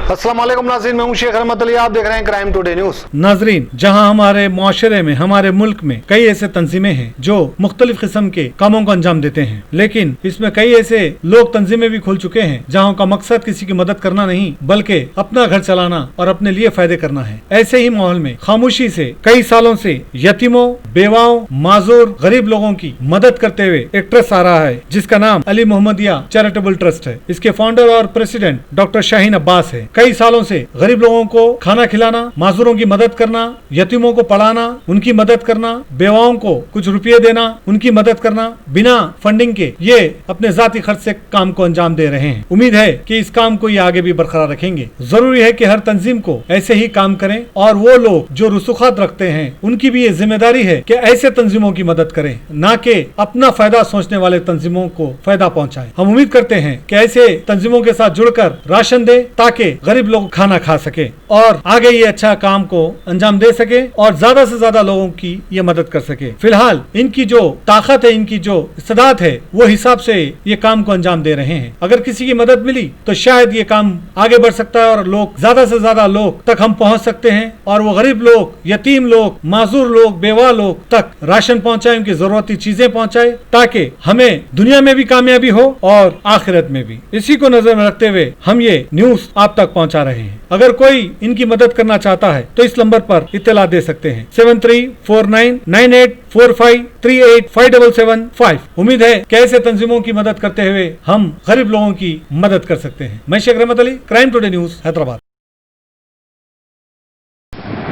अस्सलाम वालेकुम नाज़रीन, मैं हूं शेख रहमत अली, आप देख रहे हैं क्राइम टुडे न्यूज। नाजरीन, जहां हमारे मुआशरे में, हमारे मुल्क में कई ऐसे तंजीमें हैं जो मुख्तलिफ किस्म के कामों को अंजाम देते हैं, लेकिन इसमें कई ऐसे लोग तंजीमें भी खुल चुके हैं जहां का मकसद किसी की मदद करना नहीं बल्कि अपना घर चलाना और अपने लिए फायदे करना है। ऐसे ही माहौल में खामोशी से कई सालों से यतीमों, बेवाओं, माजूर, गरीब लोगों की मदद करते हुए एक ट्रस्ट आ रहा है जिसका नाम अली मोहम्मदिया चैरिटेबल ट्रस्ट है। इसके फाउंडर और प्रेसिडेंट डॉक्टर शाहीन अब्बास है। कई सालों से गरीब लोगों को खाना खिलाना, माजूरों की मदद करना, यतीमों को पढ़ाना, उनकी मदद करना, बेवाओं को कुछ रुपये देना, उनकी मदद करना, बिना फंडिंग के ये अपने जाती खर्च से काम को अंजाम दे रहे हैं। उम्मीद है कि इस काम को ये आगे भी बरकरार रखेंगे। जरूरी है कि हर तंजीम को ऐसे ही काम करें और वो लोग जो रसूखात रखते हैं उनकी भी ये जिम्मेदारी है कि ऐसे तंजीमों की मदद करें, ना कि अपना फायदा सोचने वाले तंजीमों को फायदा पहुँचाए। हम उम्मीद करते हैं कि ऐसे तंजीमों के साथ जुड़कर राशन दे ताकि गरीब लोग खाना खा सके और आगे ये अच्छा काम को अंजाम दे सके और ज्यादा से ज्यादा लोगों की ये मदद कर सके। फिलहाल इनकी जो ताकत है, इनकी जो इस्तेदाद है, वो हिसाब से ये काम को अंजाम दे रहे हैं। अगर किसी की मदद मिली तो शायद ये काम आगे बढ़ सकता है और लोग ज्यादा से ज्यादा लोग तक हम पहुंच सकते हैं और वो गरीब लोग, यतीम लोग, माजूर लोग, बेवा लोग तक राशन पहुंचाए, उनकी जरूरती चीजें पहुंचाए ताकि हमें दुनिया में भी कामयाबी हो और आखिरत में भी। इसी को नजर में रखते हुए हम ये न्यूज आप तक पहुंचा रहे हैं। अगर कोई इनकी मदद करना चाहता है तो इस नंबर पर इत्तला दे सकते हैं 73499845385775। उम्मीद है कि ऐसे तंजीमों की मदद करते हुए हम गरीब लोगों की मदद कर सकते हैं। मैं शेख रहमत Ali, crime today news, Hyderabad.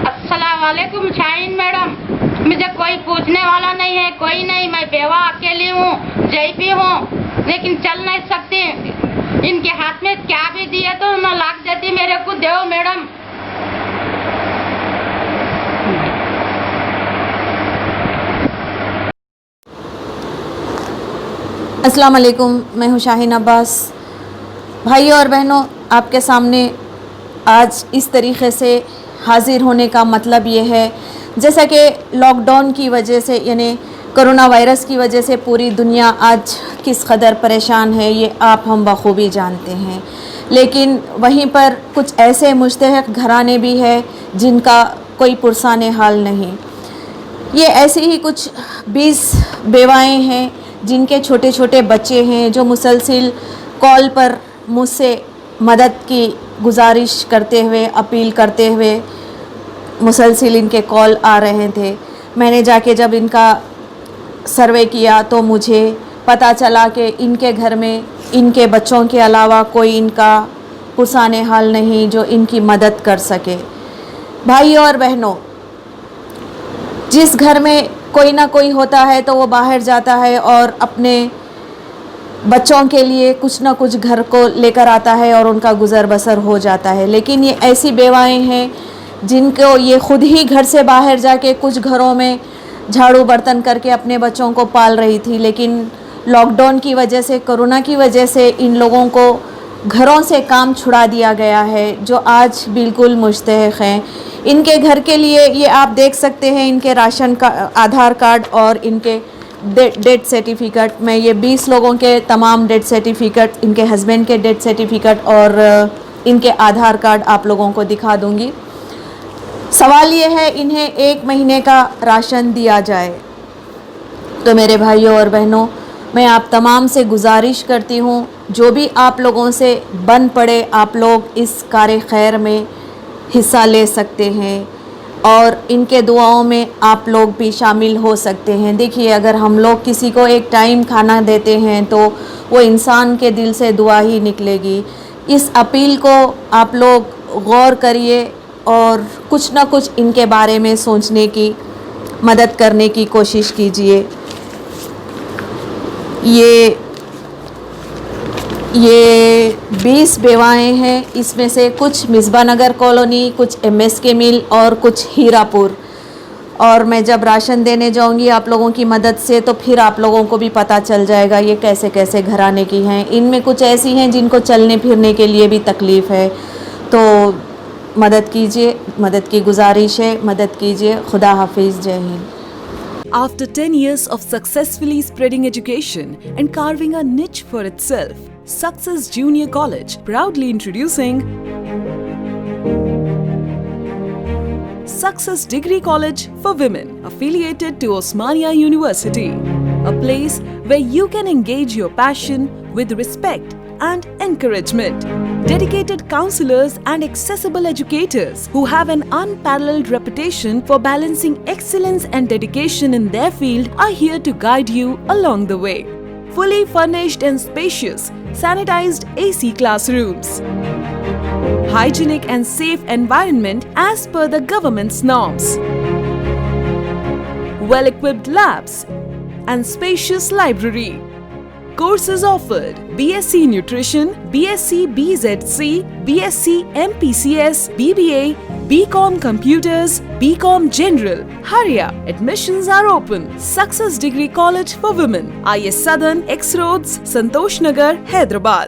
अस्सलाम वालेकुम शाहीन मैडम, मुझे कोई पूछने वाला नहीं है, कोई नहीं। मैं बेवा अकेली हूँ, जयपी हूँ, लेकिन चल नहीं सकती। इनके हाथ में क्या भी दिए तो मैं लाख देती, मेरे को दो मैडम। अस्सलाम वालेकुम, मैं हूँ शाहीन अब्बास। भाइयों और बहनों, आपके सामने आज इस तरीक़े से हाज़िर होने का मतलब ये है, जैसा कि लॉकडाउन की वजह से, यानी कोरोना वायरस की वजह से पूरी दुनिया आज किस कदर परेशान है, ये आप हम बखूबी जानते हैं। लेकिन वहीं पर कुछ ऐसे मुस्तहक़ घराने भी हैं जिनका कोई पुरसाने हाल नहीं। ये ऐसे ही कुछ 20 बेवाएँ हैं जिनके छोटे छोटे बच्चे हैं, जो मुसलसिल कॉल पर मुझसे मदद की गुजारिश करते हुए, अपील करते हुए मुसलसिल इनके कॉल आ रहे थे। मैंने जाके जब इनका सर्वे किया तो मुझे पता चला कि इनके घर में इनके बच्चों के अलावा कोई इनका पुरसाने हाल नहीं जो इनकी मदद कर सके। भाइयों और बहनों, जिस घर में कोई ना कोई होता है तो वो बाहर जाता है और अपने बच्चों के लिए कुछ ना कुछ घर को लेकर आता है और उनका गुज़र बसर हो जाता है। लेकिन ये ऐसी बेवाएँ हैं जिनको ये ख़ुद ही घर से बाहर जाके कुछ घरों में झाड़ू बर्तन करके अपने बच्चों को पाल रही थी, लेकिन लॉकडाउन की वजह से, कोरोना की वजह से इन लोगों को घरों से काम छुड़ा दिया गया है, जो आज बिल्कुल मुस्तहक़ हैं। इनके घर के लिए ये आप देख सकते हैं, इनके राशन का आधार कार्ड और इनके डेथ सर्टिफिकेट में, ये 20 लोगों के तमाम डेथ सर्टिफिकेट, इनके हस्बैंड के डेथ सर्टिफिकेट और इनके आधार कार्ड आप लोगों को दिखा दूँगी। सवाल ये है, इन्हें 1 महीने का राशन दिया जाए। तो मेरे भाइयों और बहनों, मैं आप तमाम से गुजारिश करती हूँ, जो भी आप लोगों से बन पड़े, आप लोग इस कार्य खैर में हिस्सा ले सकते हैं और इनके दुआओं में आप लोग भी शामिल हो सकते हैं। देखिए, अगर हम लोग किसी को एक टाइम खाना देते हैं तो वो इंसान के दिल से दुआ ही निकलेगी। इस अपील को आप लोग गौर करिए और कुछ ना कुछ इनके बारे में सोचने की, मदद करने की कोशिश कीजिए। ये 20 बेवाएँ हैं, इसमें से कुछ मिसबा नगर कॉलोनी, कुछ MSK मिल और कुछ हीरापुर। और मैं जब राशन देने जाऊंगी आप लोगों की मदद से तो फिर आप लोगों को भी पता चल जाएगा ये कैसे कैसे घराने की हैं। इनमें कुछ ऐसी हैं जिनको चलने फिरने के लिए भी तकलीफ़ है, तो मदद कीजिए, मदद की गुजारिश है, मदद कीजिए। खुदा हाफिज़, जय Hind. After 10 years of successfully spreading education and carving a niche for itself, Success Junior College proudly introducing Success Degree College for Women, affiliated to Osmania University. A place where you can engage your passion with respect and encouragement. Dedicated counselors and accessible educators who have an unparalleled reputation for balancing excellence and dedication in their field are here to guide you along the way. Fully furnished and spacious, sanitized AC classrooms. Hygienic and safe environment as per the government's norms. Well-equipped labs and spacious library. Courses offered: BSc Nutrition, BSc BZC, BSc MPCS, BBA, BCom Computers, BCom General. Hurry up! Admissions are open. Success Degree College for Women, IS Southern, X Roads, Santosh Nagar, Hyderabad.